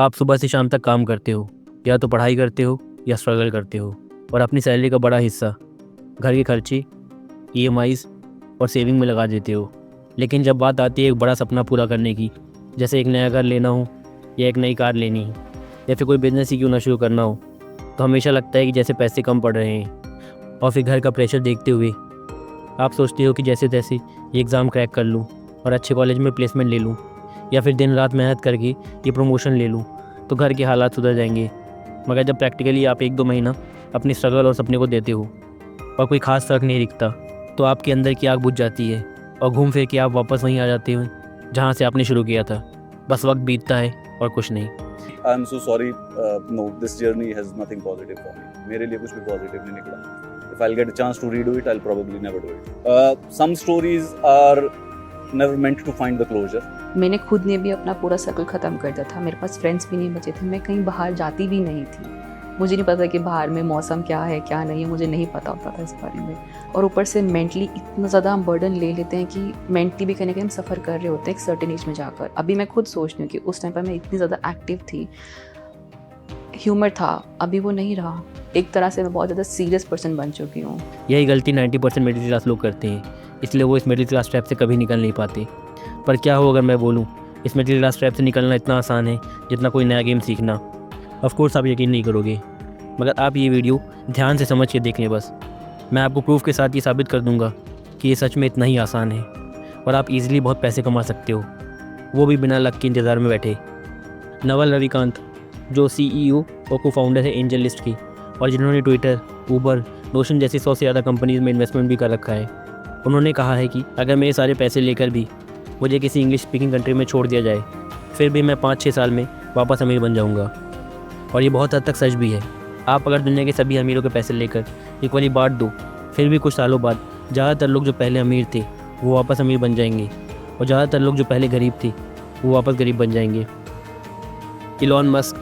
आप सुबह से शाम तक काम करते हो, या तो पढ़ाई करते हो या स्ट्रगल करते हो, और अपनी सैलरी का बड़ा हिस्सा घर के खर्चे, ईएमआईज़ और सेविंग में लगा देते हो। लेकिन जब बात आती है एक बड़ा सपना पूरा करने की, जैसे एक नया घर लेना हो या एक नई कार लेनी हो या फिर कोई बिजनेस ही क्यों ना शुरू करना हो, तो हमेशा लगता है कि जैसे पैसे कम पड़ रहे हैं। और फिर घर का प्रेशर देखते हुए आप सोचते हो कि जैसे तैसे ये एग्ज़ाम क्रैक कर लूँ और अच्छे कॉलेज में प्लेसमेंट ले लूँ, या फिर दिन रात मेहनत करके ये प्रमोशन ले लूँ तो घर के हालात सुधर जाएंगे। मगर जब प्रैक्टिकली आप 1-2 महीना अपनी स्ट्रगल और सपने को देते हो और कोई ख़ास फ़र्क नहीं दिखता, तो आपके अंदर की आग बुझ जाती है और घूम फिर के आप वापस वहीं आ जाते हो जहाँ से आपने शुरू किया था। बस वक्त बीतता है और कुछ नहीं। I am so sorry, no this journey has nothing positive for me. मेरे लिए कुछ भी पॉजिटिव नहीं निकला। If I will get a chance to redo it, I will probably never do it. Some stories are never meant to find the closure. मैंने खुद ने भी अपना पूरा सर्कल ख़त्म कर दिया था। मेरे पास फ्रेंड्स भी नहीं बचे थे। मैं कहीं बाहर जाती भी नहीं थी। मुझे नहीं पता कि बाहर में मौसम क्या है क्या नहीं है, मुझे नहीं पता होता था इस बारे में। और ऊपर से मेंटली इतना ज़्यादा हम बर्डन ले लेते हैं कि मेंटली भी कहीं ना कहीं हम सफ़र कर रहे होते हैं एक सर्टेन एज में जाकर। अभी मैं खुद सोचती हूँ कि उस टाइम पर मैं इतनी ज़्यादा एक्टिव थी, ह्यूमर था, अभी वो नहीं रहा। एक तरह से मैं बहुत ज़्यादा सीरियस पर्सन बन चुकी हूँ। यही गलती 90% मिडिल क्लास लोग करते हैं, इसलिए वो इस मिडिल क्लास ट्रैप से कभी निकल नहीं पाते। पर क्या हो अगर मैं बोलूँ इस मिडिल क्लास ट्रैप से निकलना इतना आसान है जितना कोई नया गेम सीखना। ऑफ कोर्स आप यकीन नहीं करोगे, मगर आप ये वीडियो ध्यान से समझ के देखें। बस मैं आपको प्रूफ के साथ ये साबित कर दूंगा कि ये सच में इतना ही आसान है और आप इजीली बहुत पैसे कमा सकते हो, वो भी बिना लक के इंतज़ार में बैठे। नवल रविकांत, जो CEO और को फाउंडर है एंजल लिस्ट की, और जिन्होंने ट्विटर, ऊबर, नोशन जैसी 100 से ज़्यादा कंपनीज़ में इन्वेस्टमेंट भी कर रखा है, उन्होंने कहा है कि अगर मेरे सारे पैसे लेकर भी मुझे किसी इंग्लिश स्पीकिंग कंट्री में छोड़ दिया जाए, फिर भी मैं 5-6 साल में वापस अमीर बन जाऊँगा। और ये बहुत हद तक सच भी है। आप अगर दुनिया के सभी अमीरों के पैसे लेकर इक्वली बांट दो, फिर भी कुछ सालों बाद ज़्यादातर लोग जो पहले अमीर थे वो वापस अमीर बन जाएंगे, और ज़्यादातर लोग जो पहले गरीब थे वो वापस गरीब बन जाएंगे। Elon Musk,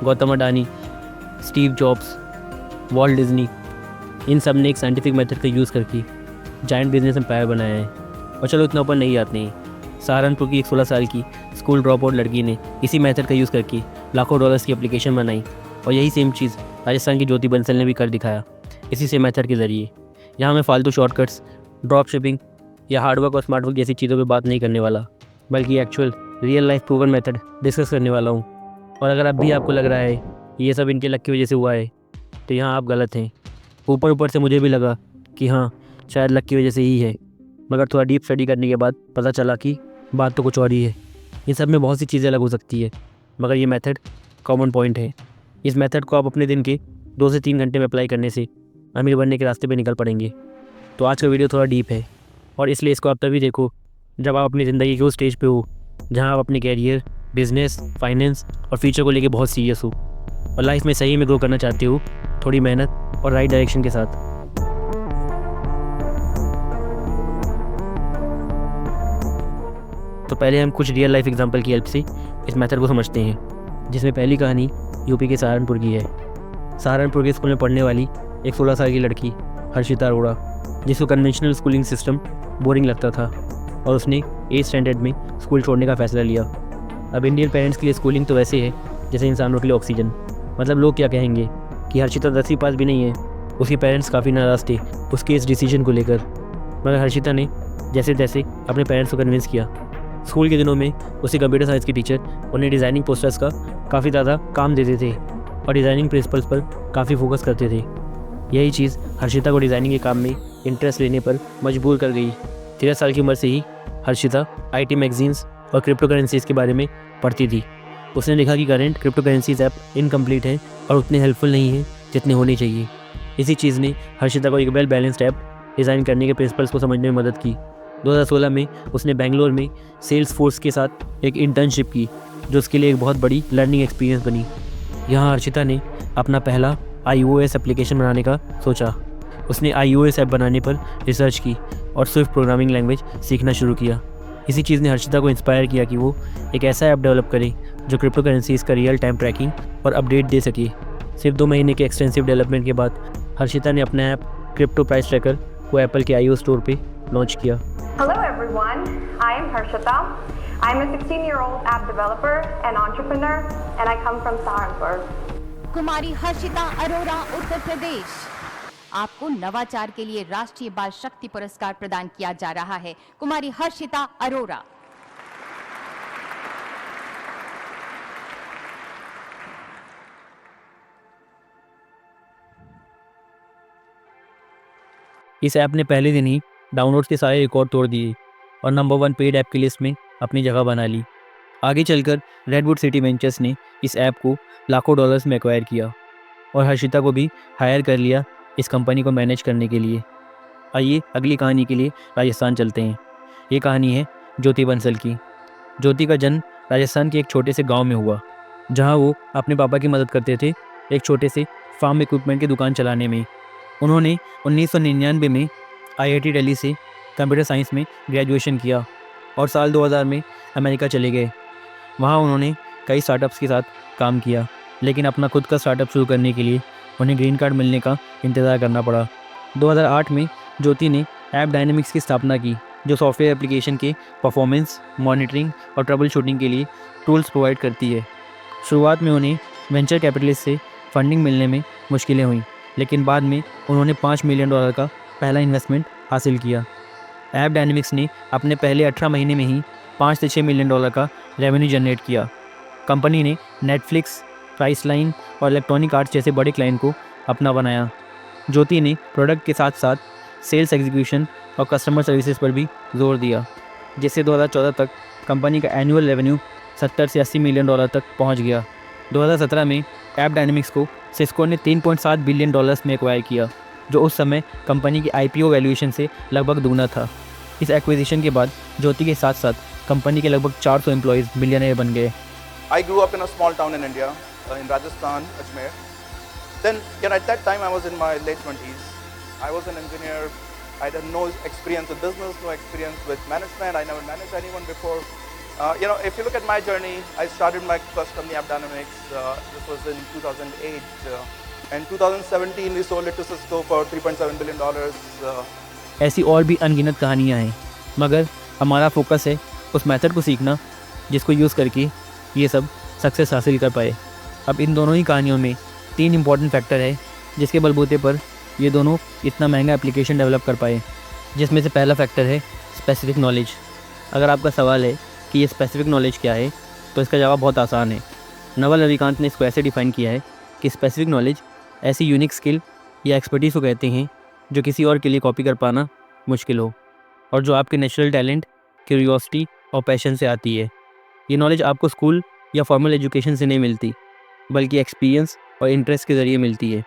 Gautam Adani, Steve Jobs, Walt Disney, इन सब ने एक साइंटिफिक मेथड का यूज़ करके जायंट बिजनेस एम्पायर बनाया है। और चलो इतना ऊपर नहीं आते हैं। सहारनपुर की एक 16 साल की स्कूल ड्रॉप आउट लड़की ने इसी मेथड का यूज़ करके लाखों डॉलर्स की एप्लीकेशन बनाई, और यही सेम चीज़ राजस्थान की ज्योति बंसल ने भी कर दिखाया इसी से मेथड के ज़रिए। यहाँ मैं फालतू शॉर्टकट्स, ड्रॉप शिपिंग या हार्डवर्क और स्मार्टवर्क जैसी चीज़ों पर बात नहीं करने वाला, बल्कि actual real life proven method discuss करने वाला हूँ। और अगर अब भी आपको लग रहा है ये सब इनके लक की वजह से हुआ है, तो यहाँ आप गलत हैं। ऊपर से मुझे भी लगा कि हाँ शायद लक की वजह से ही है, मगर थोड़ा डीप स्टडी करने के बाद पता चला कि बात तो कुछ और ही है। इन सब में बहुत सी चीज़ें अलग हो सकती है, मगर ये मेथड कॉमन पॉइंट है। इस मेथड को आप अपने दिन के 2 से 3 घंटे में अप्लाई करने से अमीर बनने के रास्ते पे निकल पड़ेंगे। तो आज का वीडियो थोड़ा डीप है, और इसलिए इसको आप तभी देखो जब आप अपनी ज़िंदगी के उस स्टेज पे हो जहाँ आप अपने कैरियर, बिजनेस, फाइनेंस और फ्यूचर को लेके बहुत सीरियस हो, और लाइफ में सही में ग्रो करना चाहते हो थोड़ी मेहनत और राइट डायरेक्शन के साथ। तो पहले हम कुछ रियल लाइफ एग्जांपल की हेल्प से इस मेथड को समझते हैं, जिसमें पहली कहानी यूपी के सहारनपुर की है। सहारनपुर के स्कूल में पढ़ने वाली एक 16 साल की लड़की हर्षिता अरोड़ा, जिसको कन्वेंशनल स्कूलिंग सिस्टम बोरिंग लगता था, और उसने 8th स्टैंडर्ड में स्कूल छोड़ने का फ़ैसला लिया। अब इंडियन पेरेंट्स के लिए स्कूलिंग तो वैसे है जैसे इंसानों के लिए ऑक्सीजन। मतलब लोग क्या कहेंगे कि हर्षिता 10वीं पास भी नहीं है। उसके पेरेंट्स काफ़ी नाराज़ थे उसके इस डिसीजन को लेकर, मगर हर्षिता ने जैसे तैसे अपने पेरेंट्स को कन्विंस किया। स्कूल के दिनों में उसे कंप्यूटर साइंस की टीचर उन्हें डिज़ाइनिंग पोस्टर्स का काफ़ी ज़्यादा काम देते थे और डिज़ाइनिंग प्रिंसिपल्स पर काफ़ी फोकस करते थे। यही चीज़ हर्षिता को डिज़ाइनिंग के काम में इंटरेस्ट लेने पर मजबूर कर गई। 13 साल की उम्र से ही हर्षिता IT मैगजीन्स और क्रिप्टो करेंसीज़ के बारे में पढ़ती थी। उसने देखा कि current crypto currencies app incomplete है और उतने हेल्पफुल नहीं है जितने होने चाहिए। इसी चीज़ ने हर्षिता को एक वेल बैलेंस्ड ऐप डिज़ाइन करने के प्रिंसिपल्स को समझने में मदद की। 2016 में उसने बेंगलोर में सेल्स फोर्स के साथ एक इंटर्नशिप की, जो उसके लिए एक बहुत बड़ी लर्निंग एक्सपीरियंस बनी। यहाँ हर्षिता ने अपना पहला iOS एप्लीकेशन बनाने का सोचा। उसने iOS ऐप बनाने पर रिसर्च की और स्विफ्ट प्रोग्रामिंग लैंग्वेज सीखना शुरू किया। इसी चीज़ ने हर्षिता को इंस्पायर किया कि वो एक ऐसा ऐप डेवलप करे जो क्रिप्टो करेंसीज़ का रियल टाइम ट्रैकिंग और अपडेट दे सके। सिर्फ 2 महीने के एक्सटेंसिव डेवलपमेंट के बाद हर्षिता ने अपना ऐप क्रिप्टो प्राइस ट्रैकर को एप्पल के iOS स्टोर पे लॉन्च किया। Hello everyone, I am Harshita. I'm a 16-year-old app developer and entrepreneur, and I come from Saharanpur. कुमारी हर्षिता अरोरा, उत्तर प्रदेश। आपको नवाचार के लिए राष्ट्रीय बाल शक्ति पुरस्कार प्रदान किया जा रहा है। कुमारी हर्षिता अरोरा। इस ऐप ने पहले दिन ही डाउनलोड्स के सारे रिकॉर्ड तोड़ दिए और नंबर 1 पेड ऐप की लिस्ट में अपनी जगह बना ली। आगे चलकर रेडवुड सिटी वेंचर्स ने इस ऐप को लाखों डॉलर्स में एक्वायर किया और हर्षिता को भी हायर कर लिया इस कंपनी को मैनेज करने के लिए। आइए अगली कहानी के लिए राजस्थान चलते हैं। ये कहानी है ज्योति बंसल की। ज्योति का जन्म राजस्थान के एक छोटे से गांव में हुआ, जहां वो अपने पापा की मदद करते थे एक छोटे से फार्म इक्विपमेंट की दुकान चलाने में। उन्होंने 1999 में IIT दिल्ली से कंप्यूटर साइंस में ग्रेजुएशन किया और साल 2000 में अमेरिका चले गए। वहाँ उन्होंने कई स्टार्टअप्स के साथ काम किया, लेकिन अपना खुद का स्टार्टअप शुरू करने के लिए उन्हें ग्रीन कार्ड मिलने का इंतज़ार करना पड़ा। 2008 में ज्योति ने ऐप डायनेमिक्स की स्थापना की, जो सॉफ्टवेयर एप्लीकेशन के परफॉर्मेंस, मॉनिटरिंग और ट्रबल शूटिंग के लिए टूल्स प्रोवाइड करती है। शुरुआत में उन्हें वेंचर कैपिटलिस्ट से फंडिंग मिलने में मुश्किलें हुईं, लेकिन बाद में उन्होंने $5 मिलियन का पहला इन्वेस्टमेंट हासिल किया। ऐप डायनेमिक्स ने अपने पहले 18 महीने में ही $5 से $6 मिलियन का रेवेन्यू जनरेट किया। कंपनी ने नेटफ्लिक्स, प्राइसलाइन और इलेक्ट्रॉनिक आर्ट्स जैसे बड़े क्लाइंट को अपना बनाया। ज्योति ने प्रोडक्ट के साथ साथ सेल्स एग्जीक्यूशन और कस्टमर सर्विसेज पर भी जोर दिया, जिससे 2014 तक कंपनी का एनुअल रेवेन्यू $70 से $80 मिलियन तक पहुंच गया। 2017 में ऐप डायनेमिक्स को सिस्को ने $3.7 बिलियन में एक्वायर किया, जो उस समय कंपनी की IPO वैल्यूएशन से लगभग दुगना था। इस एक्विजिशन के बाद ज्योति के साथ साथ कंपनी के लगभग 400 एम्प्लॉयज़ मिलियनेयर बन गए। I grew up in a small town in India, in Rajasthan, Ajmer. Then, at that time I was in my late 20s. I was an engineer. I had no experience with business, no experience with management. I never managed anyone before. If you look at my journey, I started my first company, App Dynamics. This was in 2008. In 2017, we sold it to Cisco for $3.7 billion. ऐसी और भी अनगिनत कहानियाँ हैं, मगर हमारा focus है उस मेथड को सीखना जिसको यूज़ करके ये सब सक्सेस हासिल कर पाए। अब इन दोनों ही कहानियों में 3 इंपॉर्टेंट फैक्टर है जिसके बलबूते पर ये दोनों इतना महंगा एप्लीकेशन डेवलप कर पाए, जिसमें से पहला फैक्टर है स्पेसिफिक नॉलेज। अगर आपका सवाल है कि ये स्पेसिफिक नॉलेज क्या है, तो इसका जवाब बहुत आसान है। नवल रविकांत ने इसको ऐसे डिफ़ाइन किया है कि स्पेसिफिक नॉलेज ऐसी यूनिक स्किल या एक्सपर्टीज़ को कहते हैं जो किसी और के लिए कॉपी कर पाना मुश्किल हो और जो आपके नेचुरल टैलेंट, क्यूरियोसिटी और पैशन से आती है। ये नॉलेज आपको स्कूल या फॉर्मल एजुकेशन से नहीं मिलती, बल्कि एक्सपीरियंस और इंटरेस्ट के ज़रिए मिलती है।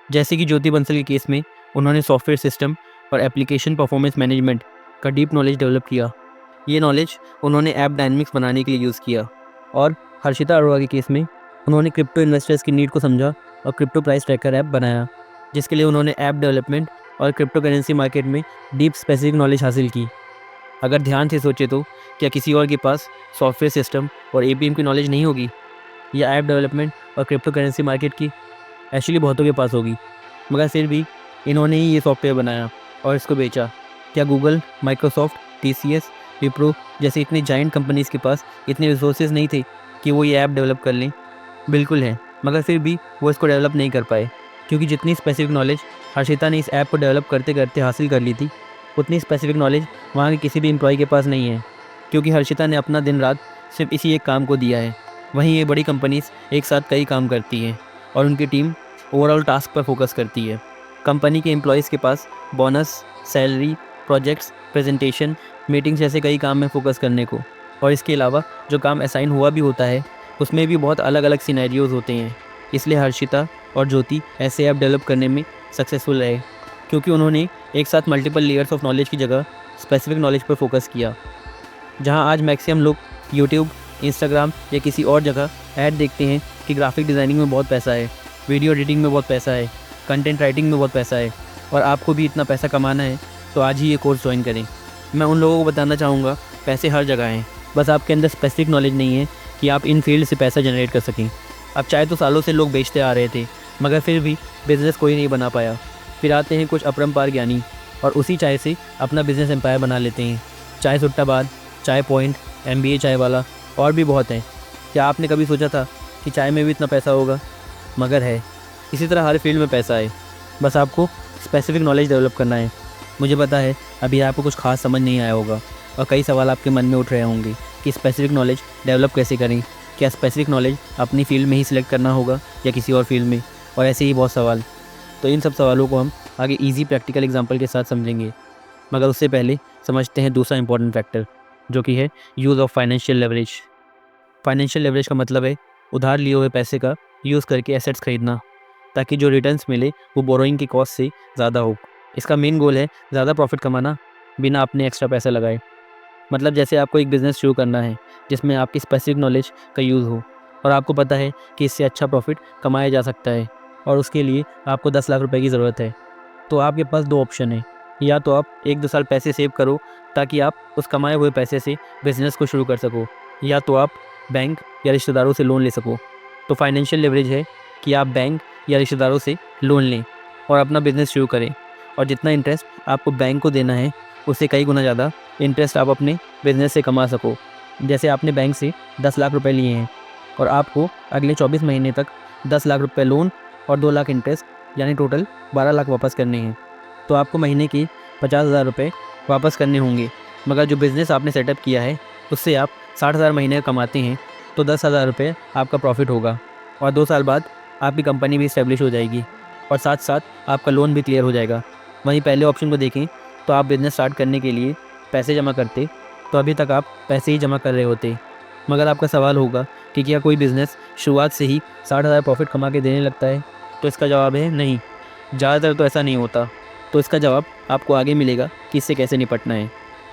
जैसे कि ज्योति बंसल के केस में उन्होंने सॉफ्टवेयर सिस्टम और एप्लीकेशन परफॉर्मेंस मैनेजमेंट का डीप नॉलेज डेवलप किया। ये नॉलेज उन्होंने ऐप डायनेमिक्स बनाने के लिए यूज़ किया। और हर्षिता अरोरा के केस में उन्होंने क्रिप्टो इन्वेस्टर्स की नीड को समझा और क्रिप्टो प्राइस ट्रैकर ऐप बनाया, जिसके लिए उन्होंने ऐप डेवलपमेंट और क्रिप्टो करेंसी मार्केट में डीप स्पेसिफिक नॉलेज हासिल की। अगर ध्यान से सोचे तो क्या किसी और के पास सॉफ्टवेयर सिस्टम और APM की नॉलेज नहीं होगी, या ऐप डेवलपमेंट और क्रिप्टो करेंसी मार्केट की? एक्चुअली बहुतों के पास होगी, मगर फिर भी इन्होंने ही ये सॉफ्टवेयर बनाया और इसको बेचा। क्या गूगल, माइक्रोसॉफ्ट, TCS, विप्रो जैसे इतनी जाइंट कंपनीज़ के पास इतने रिसोर्सेज नहीं थे कि वो ये ऐप डेवलप कर लें? बिल्कुल है, मगर फिर भी वो इसको डेवलप नहीं कर पाए, क्योंकि जितनी स्पेसिफिक नॉलेज हर्षिता ने इस ऐप को डेवलप करते करते हासिल कर ली थी, उतनी स्पेसिफिक नॉलेज वहाँ के किसी भी एम्प्लॉय के पास नहीं है, क्योंकि हर्षिता ने अपना दिन रात सिर्फ इसी एक काम को दिया है। वहीं ये बड़ी कंपनीज एक साथ कई काम करती हैं और उनकी टीम ओवरऑल टास्क पर फोकस करती है। कंपनी के एम्प्लॉयज़ के पास bonus, salary, projects, presentation, meetings जैसे कई काम में फोकस करने को, और इसके अलावा जो काम असाइन हुआ भी होता है उसमें भी बहुत अलग अलग सिनेरियोज़ होते हैं। इसलिए हर्षिता और ज्योति ऐसे ऐप डेवलप करने में सक्सेसफुल रहे, क्योंकि उन्होंने एक साथ मल्टीपल लेयर्स ऑफ नॉलेज की जगह स्पेसिफिक नॉलेज पर फोकस किया। जहां आज मैक्सिमम लोग यूट्यूब, इंस्टाग्राम या किसी और जगह ऐड देखते हैं कि ग्राफिक डिज़ाइनिंग में बहुत पैसा है, वीडियो एडिटिंग में बहुत पैसा है, कंटेंट राइटिंग में बहुत पैसा है, और आपको भी इतना पैसा कमाना है तो आज ही ये कोर्स ज्वाइन करें। मैं उन लोगों को बताना चाहूँगा, पैसे हर जगह हैं, बस आपके अंदर स्पेसिफिक नॉलेज नहीं है कि आप इन फील्ड से पैसा जनरेट कर सकें। अब चाय तो सालों से लोग बेचते आ रहे थे, मगर फिर भी बिज़नेस कोई नहीं बना पाया। फिर आते हैं कुछ अपरंपार ज्ञानी और उसी चाय से अपना बिज़नेस एम्पायर बना लेते हैं। चाय सुट्टाबाद, चाय पॉइंट, MBA चाय वाला, और भी बहुत हैं। क्या आपने कभी सोचा था कि चाय में भी इतना पैसा होगा? मगर है। इसी तरह हर फील्ड में पैसा है, बस आपको स्पेसिफिक नॉलेज डेवलप करना है। मुझे पता है अभी आपको कुछ खास समझ नहीं आया होगा और कई सवाल आपके मन में उठ रहे होंगे कि स्पेसिफिक नॉलेज डेवलप कैसे करें, क्या स्पेसिफिक नॉलेज अपनी फील्ड में ही सिलेक्ट करना होगा या किसी और फील्ड में, और ऐसे ही बहुत सवाल। तो इन सब सवालों को हम आगे ईजी प्रैक्टिकल एग्जाम्पल के साथ समझेंगे, मगर उससे पहले समझते हैं दूसरा इंपॉर्टेंट फैक्टर, जो कि है use of financial leverage. Financial leverage का मतलब है उधार लिए हुए पैसे का यूज़ करके एसेट्स खरीदना, ताकि जो रिटर्न्स मिले वो बोरोइंग की कॉस्ट से ज़्यादा हो। इसका मेन गोल है ज़्यादा प्रॉफिट कमाना बिना अपने एक्स्ट्रा पैसा लगाए। मतलब जैसे आपको एक बिज़नेस शुरू करना है जिसमें आपकी स्पेसिफिक नॉलेज का यूज़ हो और आपको पता है कि इससे अच्छा प्रॉफिट कमाया जा सकता है और उसके लिए आपको 10 लाख रुपए की ज़रूरत है, तो आपके पास दो ऑप्शन है। या तो आप 1-2 साल पैसे सेव करो ताकि आप उस कमाए हुए पैसे से बिज़नेस को शुरू कर सको, या तो आप बैंक या रिश्तेदारों से लोन ले सको। तो फाइनेंशियल लेवरेज है कि आप बैंक या रिश्तेदारों से लोन लें और अपना बिज़नेस शुरू करें, और जितना इंटरेस्ट आपको बैंक को देना है उससे कई गुना ज़्यादा इंटरेस्ट आप अपने बिज़नेस से कमा सको। जैसे आपने बैंक से 10 लाख रुपए लिए हैं और आपको अगले 24 महीने तक 10 लाख रुपए लोन और 2 लाख इंटरेस्ट, यानी टोटल 12 लाख वापस करने हैं। तो आपको महीने के 50,000 रुपये वापस करने होंगे। मगर जो बिज़नेस आपने सेटअप किया है उससे आप 60,000 महीने कमाते हैं, तो 10,000 रुपये आपका प्रॉफिट होगा और 2 साल बाद आपकी कंपनी भी इस्टेब्लिश हो जाएगी और साथ साथ आपका लोन भी क्लियर हो जाएगा। वहीं पहले ऑप्शन को देखें तो आप बिज़नेस स्टार्ट करने के लिए पैसे जमा करते, तो अभी तक आप पैसे ही जमा कर रहे होते। मगर आपका सवाल होगा कि क्या कोई बिज़नेस शुरुआत से ही 60,000 प्रॉफिट कमा के देने लगता है? तो इसका जवाब है नहीं, ज़्यादातर तो ऐसा नहीं होता। तो इसका जवाब आपको आगे मिलेगा कि इससे कैसे निपटना है।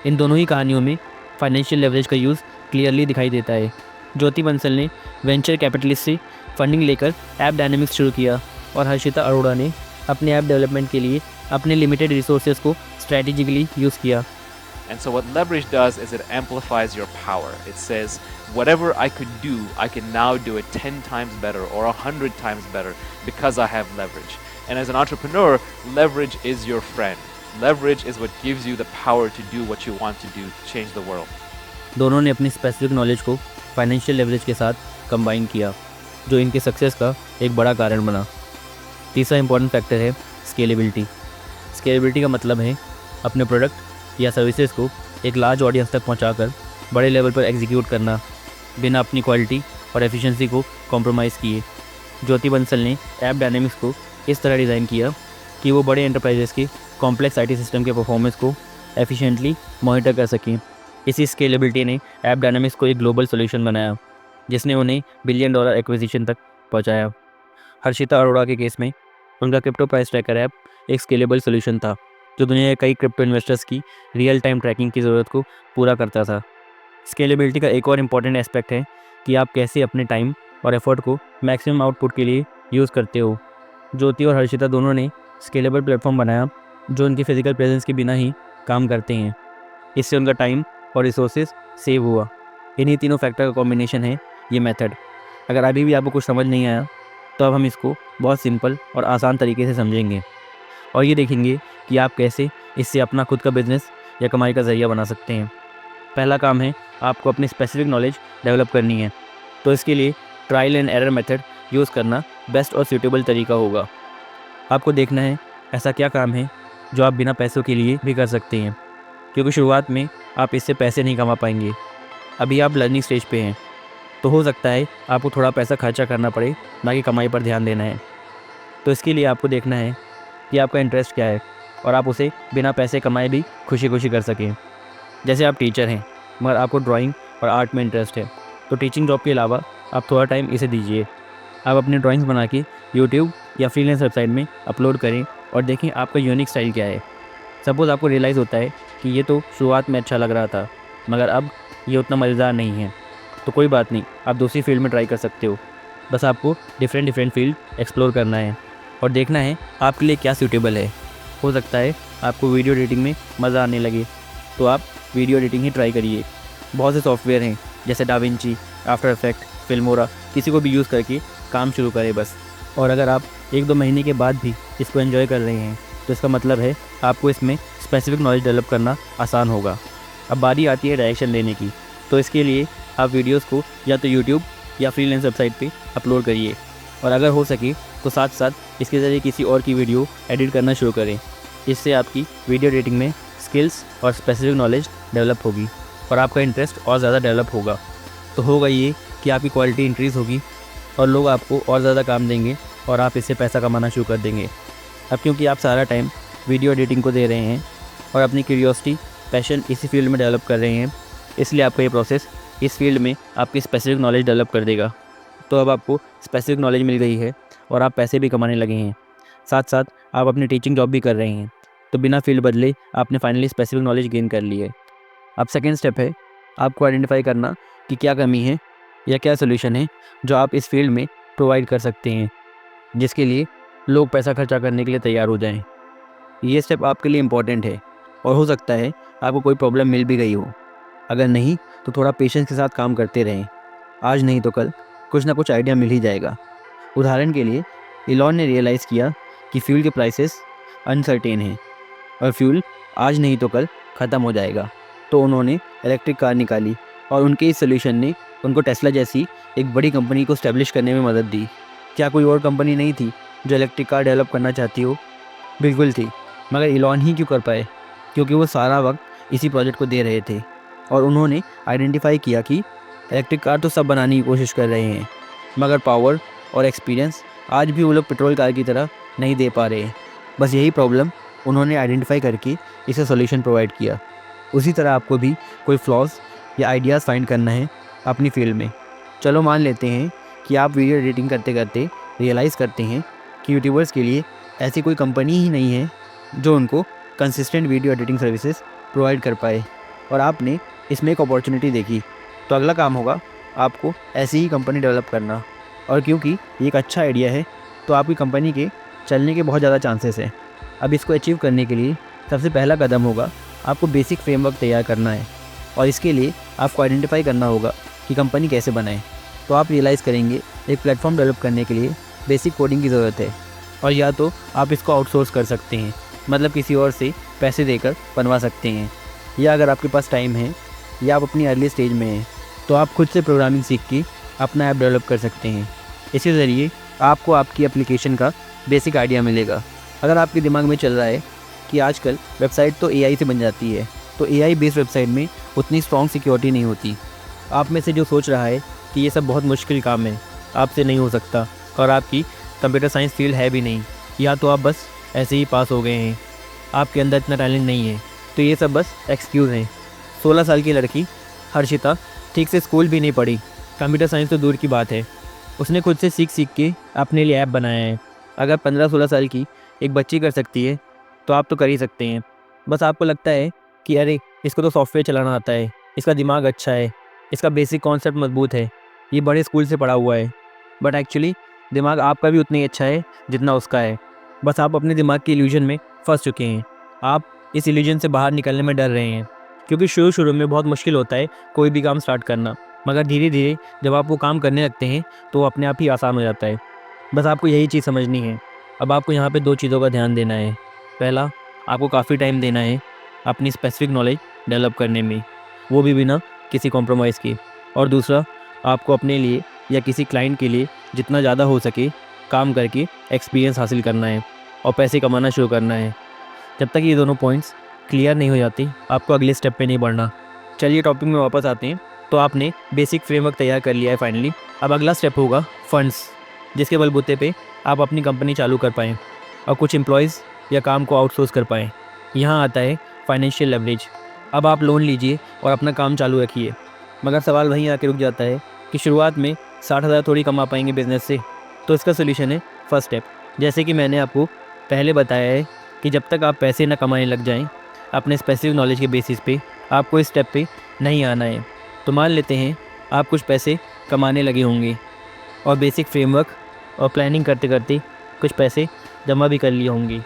इन दोनों ही कहानियों में फाइनेंशियल लेवरेज का यूज़ क्लियरली दिखाई देता है। ज्योति बंसल ने वेंचर कैपिटलिस्ट से फंडिंग लेकर ऐप डायनेमिक्स शुरू किया और हर्षिता अरोड़ा ने अपने ऐप डेवलपमेंट के लिए अपने लिमिटेड रिसोर्सेज को स्ट्रैटेजिकली यूज़ किया। And so what leverage does is it amplifies your power. It says, whatever I could do, I can now do it 10 times better or 100 times better because I have leverage. And as an entrepreneur, leverage is your friend. Leverage is what gives you the power to do what you want to do to change the world. दोनों ने अपनी specific knowledge को financial leverage के साथ combine किया, जो इनके success का एक बड़ा कारण बना। तीसरा इंपॉर्टेंट फैक्टर है स्केलेबिलिटी। स्केलेबिलिटी का मतलब है अपने प्रोडक्ट या सर्विसेज को एक लार्ज ऑडियंस तक पहुंचाकर बड़े लेवल पर एग्जीक्यूट करना बिना अपनी क्वालिटी और एफिशिएंसी को कॉम्प्रोमाइज़ किए। ज्योति बंसल ने ऐप डायनेमिक्स को इस तरह डिज़ाइन किया कि वो बड़े एंटरप्राइजेस के कॉम्प्लेक्स आईटी सिस्टम के परफॉर्मेंस को एफिशिएंटली मॉनिटर कर सकें। इसी स्केलेबिलिटी ने ऐप डायनेमिक्स को एक ग्लोबल सॉल्यूशन बनाया, जिसने उन्हें $1 बिलियन एक्विजिशन तक पहुंचाया। हर्षिता अरोड़ा के केस में उनका क्रिप्टो प्राइस ट्रैकर ऐप एक स्केलेबल सॉल्यूशन था, जो दुनिया के कई क्रिप्टो इन्वेस्टर्स की रियल टाइम ट्रैकिंग की ज़रूरत को पूरा करता था। स्केलेबिलिटी का एक और इम्पॉर्टेंट एस्पेक्ट है कि आप कैसे अपने टाइम और एफर्ट को मैक्सिमम आउटपुट के लिए यूज़ करते हो। ज्योति और हर्षिता दोनों ने स्केलेबल प्लेटफॉर्म बनाया जो उनकी फिजिकल प्रेजेंस के बिना ही काम करते हैं। इससे उनका टाइम और रिसोर्सेज सेव हुआ। इन्हीं तीनों फैक्टर का कॉम्बिनेशन है ये मेथड। अगर अभी भी आपको कुछ समझ नहीं आया तो अब हम इसको बहुत सिंपल और आसान तरीके से समझेंगे और ये देखेंगे कि आप कैसे इससे अपना खुद का बिजनेस या कमाई का ज़रिया बना सकते हैं। पहला काम है आपको अपनी स्पेसिफिक नॉलेज डेवलप करनी है, तो इसके लिए trial and error method use करना बेस्ट और सूटेबल तरीका होगा। आपको देखना है ऐसा क्या काम है जो आप बिना पैसों के लिए भी कर सकते हैं, क्योंकि शुरुआत में आप इससे पैसे नहीं कमा पाएंगे। अभी आप लर्निंग स्टेज पे हैं, तो हो सकता है आपको थोड़ा पैसा खर्चा करना पड़े, बाकी कमाई पर ध्यान देना है। तो इसके लिए आपको देखना है कि आपका इंटरेस्ट क्या है और आप उसे बिना पैसे कमाए भी खुशी खुशी कर सकें। जैसे आप टीचर हैं मगर आपको ड्राइंग और आर्ट में इंटरेस्ट है, तो टीचिंग जॉब के अलावा आप थोड़ा टाइम इसे दीजिए। आप अपनी ड्राइंग्स बना के यूट्यूब या फ्रीलांस वेबसाइट में अपलोड करें और देखें आपका यूनिक स्टाइल क्या है। सपोज़ आपको रियलाइज़ होता है कि ये तो शुरुआत में अच्छा लग रहा था मगर अब ये उतना मज़ेदार नहीं है, तो कोई बात नहीं, आप दूसरी फील्ड में ट्राई कर सकते हो। बस आपको डिफरेंट फील्ड एक्सप्लोर करना है और देखना है आपके लिए क्या सूटेबल है। हो सकता है आपको वीडियो एडिटिंग में मज़ा आने लगे, तो आप वीडियो एडिटिंग ही ट्राई करिए। बहुत से सॉफ्टवेयर हैं जैसे डाविंची, आफ्टर इफेक्ट, फिल्मोरा, किसी को भी यूज़ करके काम शुरू करें बस। और अगर आप 1-2 महीने के बाद भी इसको एंजॉय कर रहे हैं तो इसका मतलब है आपको इसमें स्पेसिफिक नॉलेज डेवलप करना आसान होगा। अब बारी आती है डायरेक्शन लेने की। तो इसके लिए आप वीडियोस को या तो यूट्यूब या फ्रीलांस वेबसाइट पे अपलोड करिए, और अगर हो सके तो साथ साथ इसके ज़रिए किसी और की वीडियो एडिट करना शुरू करें। इससे आपकी वीडियो एडिटिंग में स्किल्स और स्पेसिफिक नॉलेज डेवलप होगी और आपका इंटरेस्ट और ज़्यादा डेवलप होगा। तो होगा ये कि आपकी क्वालिटी इंक्रीज़ होगी और लोग आपको और ज़्यादा काम देंगे और आप इससे पैसा कमाना शुरू कर देंगे। अब क्योंकि आप सारा टाइम वीडियो एडिटिंग को दे रहे हैं और अपनी क्यूरियोसिटी, पैशन इसी फील्ड में डेवलप कर रहे हैं, इसलिए आपका ये प्रोसेस इस फील्ड में आपकी स्पेसिफिक नॉलेज डेवलप कर देगा। तो अब आपको स्पेसिफिक नॉलेज मिल गई है और आप पैसे भी कमाने लगे हैं, साथ साथ आप अपनी टीचिंग जॉब भी कर रहे हैं। तो बिना फील्ड बदले आपने फाइनली स्पेसिफिक नॉलेज गेन कर ली है। अब सेकेंड स्टेप है आपको आइडेंटिफाई करना कि क्या कमी है या क्या सोल्यूशन है जो आप इस फील्ड में प्रोवाइड कर सकते हैं, जिसके लिए लोग पैसा खर्चा करने के लिए तैयार हो जाएं। ये स्टेप आपके लिए इम्पॉर्टेंट है और हो सकता है आपको कोई प्रॉब्लम मिल भी गई हो। अगर नहीं तो थोड़ा पेशेंस के साथ काम करते रहें, आज नहीं तो कल कुछ ना कुछ आइडिया मिल ही जाएगा। उदाहरण के लिए इलॉन ने रियलाइज़ किया कि फ्यूल के प्राइसेस अनसर्टेन हैं और फ्यूल आज नहीं तो कल ख़त्म हो जाएगा, तो उन्होंने इलेक्ट्रिक कार निकाली और उनके इस सोल्यूशन ने उनको टेस्ला जैसी एक बड़ी कंपनी को स्टैब्लिश करने में मदद दी। क्या कोई और कंपनी नहीं थी जो इलेक्ट्रिक कार डेवलप करना चाहती हो? बिल्कुल थी, मगर इलॉन ही क्यों कर पाए? क्योंकि वो सारा वक्त इसी प्रोजेक्ट को दे रहे थे और उन्होंने आइडेंटिफाई किया कि इलेक्ट्रिक कार तो सब बनाने की कोशिश कर रहे हैं, मगर पावर और एक्सपीरियंस आज भी वो लोग पेट्रोल कार की तरह नहीं दे पा रहे हैं। बस यही प्रॉब्लम उन्होंने आइडेंटिफाई करके इसे सॉल्यूशन प्रोवाइड किया। उसी तरह आपको भी कोई फ्लॉज या आइडियाज़ फाइंड करना है अपनी फील्ड में। चलो मान लेते हैं कि आप वीडियो एडिटिंग करते करते रियलाइज़ करते हैं कि यूट्यूबर्स के लिए ऐसी कोई कंपनी ही नहीं है जो उनको consistent video editing services provide कर पाए और आपने इसमें एक अपॉर्चुनिटी देखी। तो अगला काम होगा आपको ऐसी ही कंपनी डेवलप करना, और क्योंकि ये एक अच्छा आइडिया है तो आपकी कंपनी के चलने के बहुत ज़्यादा चांसेस हैं। अब इसको अचीव करने के लिए सबसे पहला कदम होगा आपको बेसिक फ्रेमवर्क तैयार करना है और इसके लिए आपको आइडेंटिफाई करना होगा कि कंपनी कैसे बनाएं। तो आप रियलाइज़ करेंगे एक प्लेटफॉर्म डेवलप करने के लिए बेसिक कोडिंग की ज़रूरत है, और या तो आप इसको आउटसोर्स कर सकते हैं, मतलब किसी और से पैसे देकर बनवा सकते हैं, या अगर आपके पास टाइम है या आप अपनी अर्ली स्टेज में हैं तो आप खुद से प्रोग्रामिंग सीख के अपना ऐप डेवलप कर सकते हैं। इसके ज़रिए आपको आपकी एप्लीकेशन का बेसिक आइडिया मिलेगा। अगर आपके दिमाग में चल रहा है कि आजकल वेबसाइट तो AI से बन जाती है, तो AI बेस्ड वेबसाइट में उतनी स्ट्रॉन्ग सिक्योरिटी नहीं होती। आप में से जो सोच रहा है कि ये सब बहुत मुश्किल काम है, आपसे नहीं हो सकता और आपकी कंप्यूटर साइंस फील्ड है भी नहीं, या तो आप बस ऐसे ही पास हो गए हैं, आपके अंदर इतना टैलेंट नहीं है, तो ये सब बस एक्सक्यूज़ हैं। 16 साल की लड़की हर्षिता ठीक से स्कूल भी नहीं पढ़ी, कंप्यूटर साइंस तो दूर की बात है, उसने खुद से सीख के अपने लिए ऐप बनाया है। अगर 15-16 साल की एक बच्ची कर सकती है तो आप तो कर ही सकते हैं। बस आपको लगता है कि अरे इसको तो सॉफ्टवेयर चलाना आता है, इसका दिमाग अच्छा है, इसका बेसिक कॉन्सेप्ट मजबूत है, ये बड़े स्कूल से पढ़ा हुआ है, बट एक्चुअली दिमाग आपका भी उतना ही अच्छा है जितना उसका है। बस आप अपने दिमाग के इल्यूजन में फंस चुके हैं। आप इस इल्यूजन से बाहर निकलने में डर रहे हैं, क्योंकि शुरू में बहुत मुश्किल होता है कोई भी काम स्टार्ट करना, मगर धीरे धीरे जब आप वो काम करने लगते हैं तो वो अपने आप ही आसान हो जाता है। बस आपको यही चीज़ समझनी है। अब आपको यहाँ पे 2 चीज़ों का ध्यान देना है। पहला, आपको काफ़ी टाइम देना है अपनी स्पेसिफिक नॉलेज डेवलप करने में, वो भी बिना किसी कॉम्प्रोमाइज़ के। और दूसरा, आपको अपने लिए या किसी क्लाइंट के लिए जितना ज़्यादा हो सके काम करके एक्सपीरियंस हासिल करना है और पैसे कमाना शुरू करना है। जब तक ये दोनों पॉइंट्स क्लियर नहीं हो जाती आपको अगले स्टेप पे नहीं बढ़ना। चलिए टॉपिक में वापस आते हैं। तो आपने बेसिक फ्रेमवर्क तैयार कर लिया है फाइनली। अब अगला स्टेप होगा फंड्स, जिसके बलबूते पे आप अपनी कंपनी चालू कर पाएँ और कुछ एम्प्लॉयज़ या काम को आउटसोर्स कर पाएँ। यहाँ आता है फाइनेंशियल लेवरेज। अब आप लोन लीजिए और अपना काम चालू रखिए, मगर सवाल वहीं आके रुक जाता है कि शुरुआत में 60,000 थोड़ी कमा पाएंगे बिजनेस से। तो इसका सोल्यूशन है फर्स्ट स्टेप। जैसे कि मैंने आपको पहले बताया है कि जब तक आप पैसे ना कमाने लग जाएं अपने स्पेसिफिक नॉलेज के बेसिस पे, आपको इस स्टेप पे नहीं आना है। तो मान लेते हैं आप कुछ पैसे कमाने लगे होंगे और बेसिक फ्रेमवर्क और प्लानिंग करते करते कुछ पैसे जमा भी कर लिए होंगे।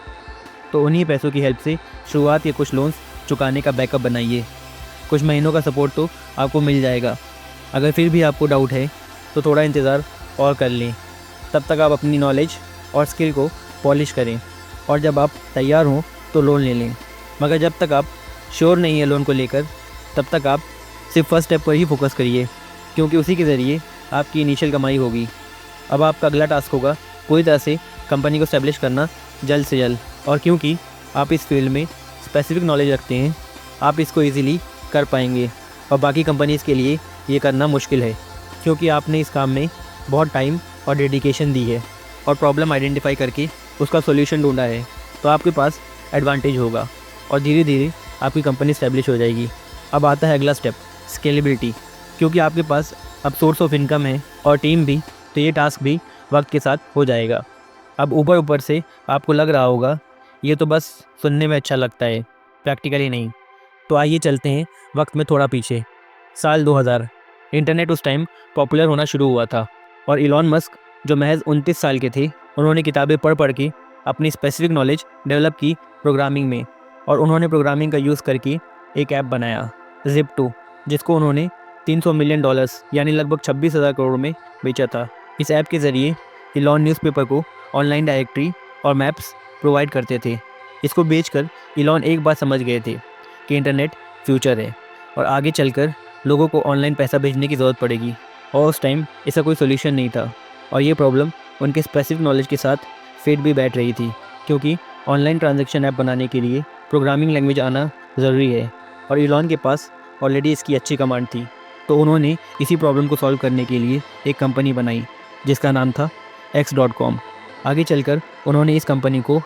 तो उन्हीं पैसों की हेल्प से शुरुआत या कुछ लोन्स चुकाने का बैकअप बनाइए। कुछ महीनों का सपोर्ट तो आपको मिल जाएगा। अगर फिर भी आपको डाउट है तो थोड़ा इंतज़ार और कर लें। तब तक आप अपनी नॉलेज और स्किल को पॉलिश करें, और जब आप तैयार हों तो लोन ले लें। मगर जब तक आप श्योर नहीं है लोन को लेकर, तब तक आप सिर्फ फर्स्ट स्टेप पर ही फोकस करिए, क्योंकि उसी के ज़रिए आपकी इनिशियल कमाई होगी। अब आपका अगला टास्क होगा पूरी तरह से कंपनी को स्टैब्लिश करना जल्द से जल्द, और क्योंकि आप इस फील्ड में स्पेसिफिक नॉलेज रखते हैं, आप इसको ईज़िली कर पाएंगे और बाकी कंपनीज़ के लिए ये करना मुश्किल है, क्योंकि आपने इस काम में बहुत टाइम और डेडिकेशन दी है और प्रॉब्लम आइडेंटिफाई करके उसका सॉल्यूशन ढूंढा है। तो आपके पास एडवांटेज होगा और धीरे धीरे आपकी कंपनी स्टैब्लिश हो जाएगी। अब आता है अगला स्टेप, स्केलेबिलिटी। क्योंकि आपके पास अब सोर्स ऑफ इनकम है और टीम भी, तो ये टास्क भी वक्त के साथ हो जाएगा। अब ऊपर से आपको लग रहा होगा ये तो बस सुनने में अच्छा लगता है, प्रैक्टिकली नहीं। तो आइए चलते हैं वक्त में थोड़ा पीछे। साल 2000, इंटरनेट उस टाइम पॉपुलर होना शुरू हुआ था और इलॉन मस्क जो महज 29 साल के थे, उन्होंने किताबें पढ़ के अपनी स्पेसिफिक नॉलेज डेवलप की प्रोग्रामिंग में, और उन्होंने प्रोग्रामिंग का यूज़ करके एक ऐप बनाया Zip2, जिसको उन्होंने $300 मिलियन यानी लगभग 26,000 करोड़ में बेचा था। इस ऐप के ज़रिए इलॉन न्यूज़पेपर को ऑनलाइन डायरेक्टरी और मैप्स प्रोवाइड करते थे। इसको बेचकर इलॉन एक बात समझ गए थे कि इंटरनेट फ्यूचर है और आगे चलकर लोगों को ऑनलाइन पैसा भेजने की ज़रूरत पड़ेगी, और उस टाइम इसका कोई सोल्यूशन नहीं था और ये प्रॉब्लम उनके स्पेसिफिक नॉलेज के साथ फिट भी बैठ रही थी, क्योंकि ऑनलाइन ट्रांजैक्शन ऐप बनाने के लिए प्रोग्रामिंग लैंग्वेज आना ज़रूरी है और इलॉन के पास ऑलरेडी इसकी अच्छी कमांड थी। तो उन्होंने इसी प्रॉब्लम को सॉल्व करने के लिए एक कंपनी बनाई जिसका नाम था X.com। आगे चलकर उन्होंने इस कंपनी को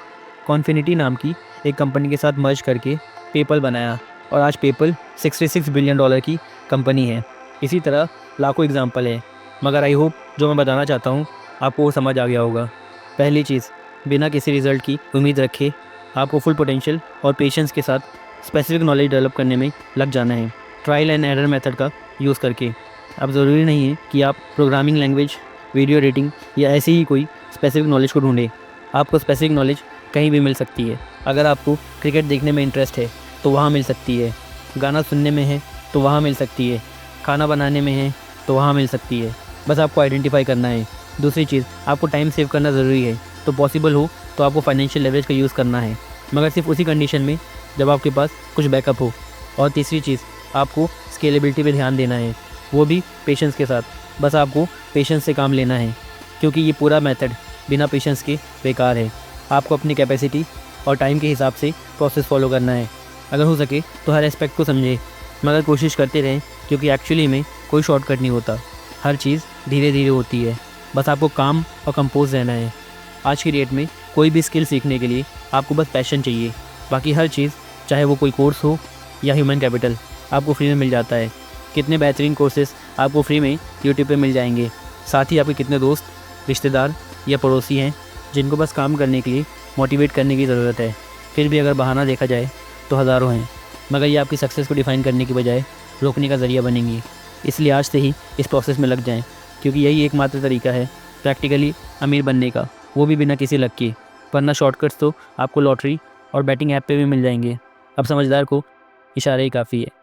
कॉन्फिनिटी नाम की एक कंपनी के साथ मर्ज करके पेपल बनाया और आज पेपल $66 बिलियन की कंपनी है। इसी तरह लाखों एग्जाम्पल है, मगर आई होप जो मैं बताना चाहता हूँ आपको वो समझ आ गया होगा। पहली चीज़, बिना किसी रिज़ल्ट की उम्मीद रखे आपको फुल पोटेंशियल और पेशेंस के साथ स्पेसिफिक नॉलेज डेवलप करने में लग जाना है, ट्रायल एंड एरर मेथड का यूज़ करके। अब ज़रूरी नहीं है कि आप प्रोग्रामिंग लैंग्वेज, वीडियो एडिटिंग या ऐसी ही कोई स्पेसिफिक नॉलेज को ढूंढें। आपको स्पेसिफिक नॉलेज कहीं भी मिल सकती है। अगर आपको क्रिकेट देखने में इंटरेस्ट है तो वहाँ मिल सकती है, गाना सुनने में है तो वहाँ मिल सकती है, खाना बनाने में है तो वहाँ मिल सकती है। बस आपको आइडेंटिफाई करना है। दूसरी चीज़, आपको टाइम सेव करना ज़रूरी है, तो पॉसिबल हो तो आपको फाइनेंशियल लेवरेज का यूज़ करना है, मगर सिर्फ उसी कंडीशन में जब आपके पास कुछ बैकअप हो। और तीसरी चीज़, आपको स्केलेबिलिटी पे ध्यान देना है, वो भी पेशेंस के साथ। बस आपको पेशेंस से काम लेना है, क्योंकि ये पूरा मेथड बिना पेशेंस के बेकार है। आपको अपनी कैपेसिटी और टाइम के हिसाब से प्रोसेस फॉलो करना है। अगर हो सके तो हर एस्पेक्ट को समझें, मगर कोशिश करते रहें, क्योंकि एक्चुअली में कोई शॉर्टकट नहीं होता। हर चीज़ धीरे धीरे होती है, बस आपको काम और कंपोज रहना है। आज की डेट में कोई भी स्किल सीखने के लिए आपको बस पैशन चाहिए, बाकी हर चीज़, चाहे वो कोई कोर्स हो या ह्यूमन कैपिटल, आपको फ्री में मिल जाता है। कितने बेहतरीन कोर्सेस आपको फ्री में यूट्यूब पे मिल जाएंगे। साथ ही आपके कितने दोस्त, रिश्तेदार या पड़ोसी हैं जिनको बस काम करने के लिए मोटिवेट करने की ज़रूरत है। फिर भी अगर बहाना देखा जाए तो हज़ारों हैं, मगर ये आपकी सक्सेस को डिफ़ाइन करने की बजाय रोकने का ज़रिया बनेंगी। इसलिए आज से ही इस प्रोसेस में लग जाएं, क्योंकि यही एकमात्र तरीका है प्रैक्टिकली अमीर बनने का, वो भी बिना किसी लक के। वरना शॉर्टकट्स तो आपको लॉटरी और बैटिंग ऐप पे भी मिल जाएंगे। अब समझदार को इशारे ही काफ़ी है।